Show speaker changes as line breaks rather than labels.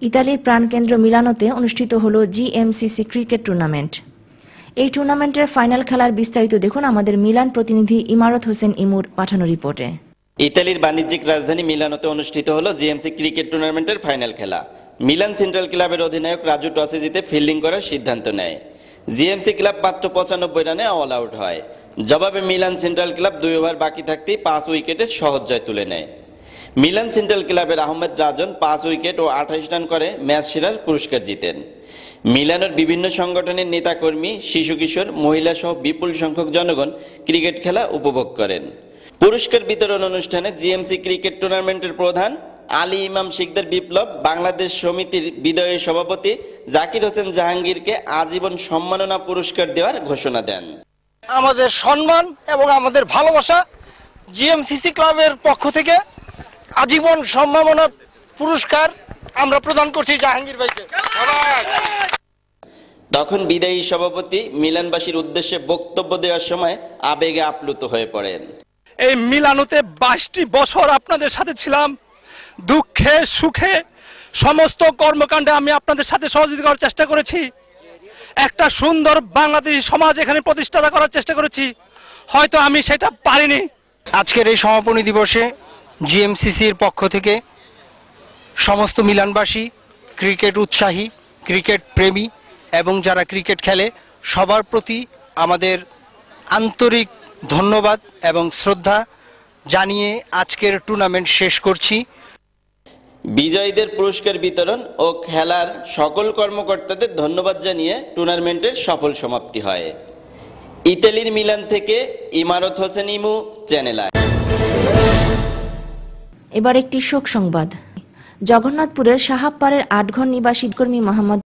ইতালির প্রাণকেন্দ্র মিলানোতে অনুষ্ঠিত হল জিএমসিসি ক্রিকেট টুর্নামেন্ট। এই টুর্নামেন্টের ফাইনাল খেলার বিস্তারিত দেখুন আমাদের মিলান প্রতিনিধি ইমারত হোসেন ইমুর পাঠানো রিপোর্টে।
ইতালির বাণিজ্যিক রাজধানী মিলানোতে অনুষ্ঠিত হল জিএমসি ক্রিকেট টুর্নামেন্টের ফাইনাল খেলা। মিলান সেন্ট্রাল ক্লাবের অধিনায়ক রাজু টসে জিতে ফিল্ডিং করার সিদ্ধান্ত নেয়। জিএমসি ক্লাব মাত্র 95 রানে অল আউট হয়। জবাবে মিলান সেন্ট্রাল ক্লাব 2 ওভার বাকি থাকতেই 5 উইকেটের সহজ জয় তুলে নেয়। মিলান সেন্ট্রাল ক্লাবের আহমেদ রাজন 5 উইকেট ও 28 রান করে ম্যাচ সেরার পুরস্কার জিতেন। মিলানোর বিভিন্ন সংগঠনের নেতাকর্মী, শিশু কিশোর, মহিলা সহ বিপুল সংখ্যক জনগণ ক্রিকেট খেলা উপভোগ করেন। পুরস্কার বিতরণ অনুষ্ঠানে জিএমসি ক্রিকেট টুর্নামেন্টের প্রধান আলী ইমাম শিকদার বিপ্লব বাংলাদেশ সমিতির বিদায়ী সভাপতি জাকির হোসেন জাহাঙ্গীরকে আজীবন সম্মাননা পুরস্কার দেওয়ার ঘোষণা দেন।
আমাদের সম্মান এবং আমাদের ভালোবাসা জিএমসিসি ক্লাবের পক্ষ থেকে আজীবন সম্মাননা পুরস্কার আমরা প্রদান করছি জাহাঙ্গীর ভাইকে।
তখন বিদায়ী সভাপতি মিলানবাসীর উদ্দেশ্যে বক্তব্য দেওয়ার সময় আবেগে আপ্লুত হয়ে পড়েন।
এই মিলানোতে 22টি বছর আপনাদের সাথে ছিলাম। দুঃখে সুখে সমস্ত কর্মকাণ্ডে আমি আপনাদের সাথে সহযোগিতা করার চেষ্টা করেছি। একটা সুন্দর বাংলাদেশী সমাজ এখানে প্রতিষ্ঠা করার চেষ্টা করেছি, হয়তো আমি সেটা পারিনি।
আজকের এই সমাপনী দিবসে জিএমসিসির পক্ষ থেকে সমস্ত মিলানবাসী, ক্রিকেট উৎসাহী, ক্রিকেট প্রেমী এবং যারা ক্রিকেট খেলে সবার প্রতি আমাদের আন্তরিক ধন্যবাদ এবং শ্রদ্ধা জানিয়ে আজকের টুর্নামেন্ট শেষ করছি।
বিজয়ীদের পুরস্কার বিতরণ ও খেলার সকল কর্মকর্তাদের ধন্যবাদ জানিয়ে টুর্নামেন্টের সফল সমাপ্তি হয়। ইতালির মিলান থেকে ইমারত হোসেন ইমু, চ্যানেল আই।
এবার একটি শোক সংবাদ। জগন্নাথপুরের সাহাবপাড়ের 8 ঘর নিবাসী কর্মী মোহাম্মদ